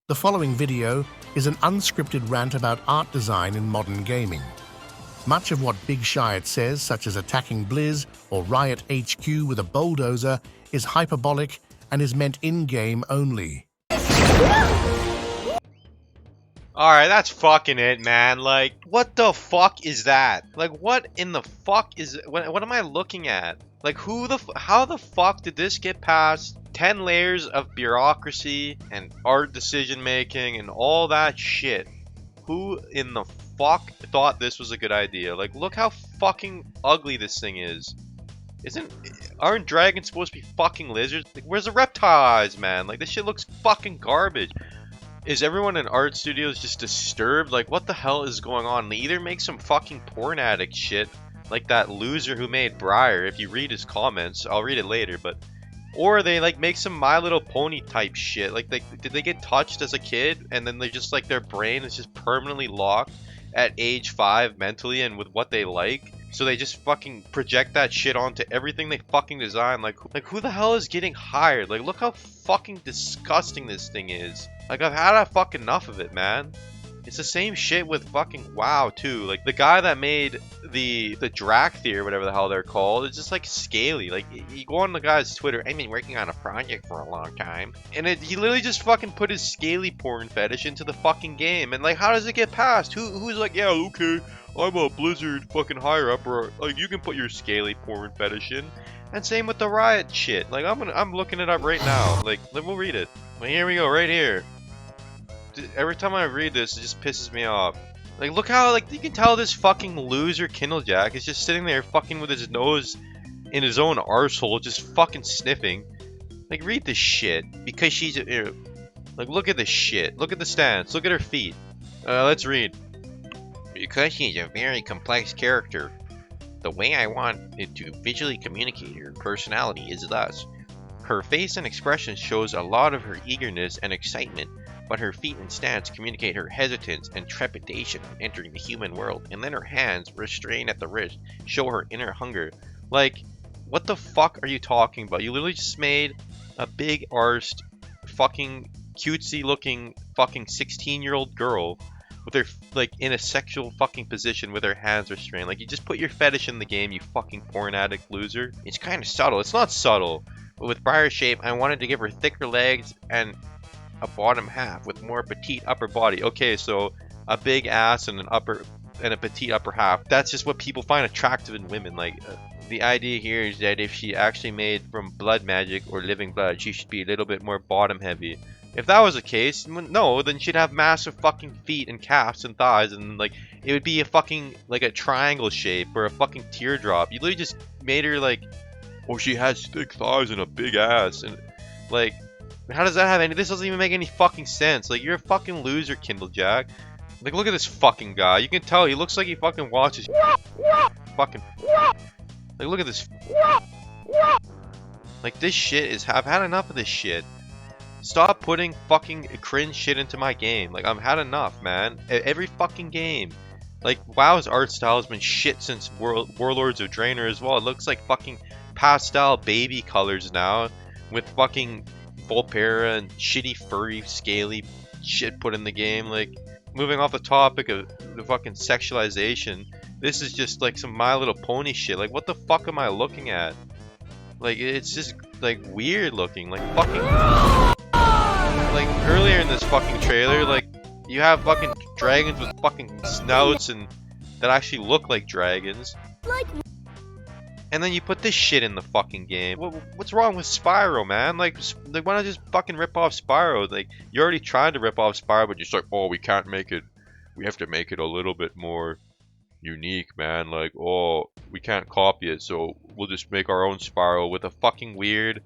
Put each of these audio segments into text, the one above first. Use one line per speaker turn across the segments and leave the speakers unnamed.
The following video is an unscripted rant about art design in modern gaming. Much of what Big Shiat says, such as attacking Blizz or Riot HQ with a bulldozer, is hyperbolic and is meant in-game only.
Alright, that's fucking it, man. Like, what the fuck is that? Like, what in the fuck is... What am I looking at? Like, how the fuck did this get past 10 layers of bureaucracy and art decision making and all that shit? Who in the fuck thought this was a good idea? Like, look how fucking ugly this thing is. Aren't dragons supposed to be fucking lizards? Like, where's the reptile eyes, man? Like, this shit looks fucking garbage. Is everyone in art studios just disturbed? Like, what the hell is going on? They either make some fucking porn addict shit, like that loser who made Briar. If you read his comments, I'll read it later, but... Or they, like, make some My Little Pony type shit. Like, did they get touched as a kid, and then they just, like, their brain is just permanently locked at age 5 mentally and with what they like? So they just fucking project that shit onto everything they fucking design. Like who the hell is getting hired? Like, look how fucking disgusting this thing is. Like, I've had fucking enough of it, man. It's the same shit with fucking WoW, too. Like, the guy that made the Drakthir, or whatever the hell they're called, it's just, like, scaly. Like, you go on the guy's Twitter, I've been working on a project for a long time. And he literally just fucking put his scaly porn fetish into the fucking game. And, like, how does it get past? Who's like, yeah, okay, I'm a Blizzard fucking higher up, or, like, you can put your scaly porn fetish in. And same with the Riot shit. Like, I'm looking it up right now. Like, we'll read it. Well, here we go, right here. Every time I read this, it just pisses me off. Like, look how, like, you can tell this fucking loser Kindlejack is just sitting there fucking with his nose in his own arsehole, just fucking sniffing. Like, read this shit. Because she's a... Like, look at this shit. Look at the stance. Look at her feet. Let's read. Because she's a very complex character, the way I want it to visually communicate her personality is thus. Her face and expression shows a lot of her eagerness and excitement, but her feet and stance communicate her hesitance and trepidation on entering the human world, and then her hands, restrained at the wrist, show her inner hunger. Like, what the fuck are you talking about? You literally just made a big-arsed, fucking cutesy-looking fucking 16-year-old girl with her, like, in a sexual fucking position with her hands restrained. Like, you just put your fetish in the game, you fucking porn addict loser. It's kind of subtle. It's not subtle. But with Briar's shape, I wanted to give her thicker legs and a bottom half with more petite upper body. Okay, so a big ass and a petite upper half. That's just what people find attractive in women. Like, the idea here is that if she actually made from blood magic or living blood, she should be a little bit more bottom heavy. If that was the case, no, then she'd have massive fucking feet and calves and thighs, and like it would be a fucking like a triangle shape or a fucking teardrop. You literally just made her like, oh, she has thick thighs and a big ass, and like, how does that have any? This doesn't even make any fucking sense. Like, you're a fucking loser, Kindlejack. Like, look at this fucking guy. You can tell he looks like he fucking watches fucking. Like, look at this. Like, this shit is. I've had enough of this shit. Stop putting fucking cringe shit into my game. Like, I've had enough, man. Every fucking game. Like, WoW's art style has been shit since Warlords of Draenor as well. It looks like fucking pastel baby colors now, with fucking Volpera and shitty furry scaly shit put in the game. Like, moving off the topic of the fucking sexualization, this is just like some My Little Pony shit. Like, what the fuck am I looking at? Like, it's just like weird looking. Like, fucking like earlier in this fucking trailer, like, you have fucking dragons with fucking snouts and that actually look like dragons. And then you put this shit in the fucking game. What's wrong with Spyro, man? Like, why not just fucking rip off Spyro? Like, you already tried to rip off Spyro, but you're just like, oh, we can't make it. We have to make it a little bit more unique, man. Like, oh, we can't copy it, so we'll just make our own Spyro with a fucking weird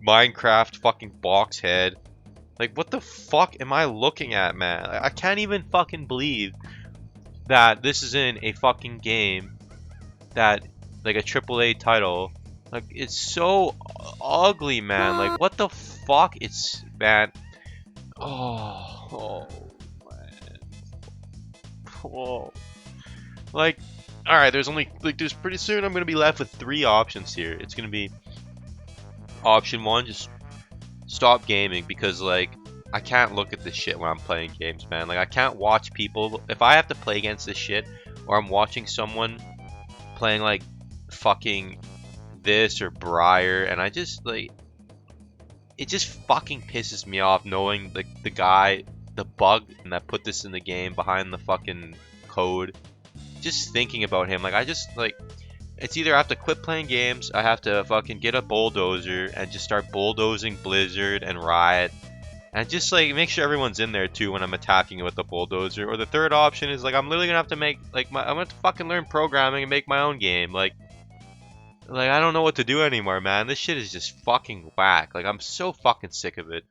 Minecraft fucking box head. Like, what the fuck am I looking at, man? I can't even fucking believe that this is in a fucking game that, like, a AAA title. Like, it's so ugly, man. Like, what the fuck? It's, man. Oh, man. Oh. Like, alright, there's only, like, there's pretty soon I'm gonna be left with 3 options here. It's gonna be option 1, just stop gaming, because, like, I can't look at this shit when I'm playing games, man. Like, I can't watch people. If I have to play against this shit, or I'm watching someone playing, like, fucking this or Briar, and I just, like, it just fucking pisses me off knowing, like, the guy, the bug that put this in the game behind the fucking code. Just thinking about him, like, I just, like, it's either I have to quit playing games, I have to fucking get a bulldozer and just start bulldozing Blizzard and Riot. And just like make sure everyone's in there too when I'm attacking it with the bulldozer. Or the third option is like I'm literally gonna have to make like I'm gonna have to fucking learn programming and make my own game. Like I don't know what to do anymore, man. This shit is just fucking whack. Like I'm so fucking sick of it.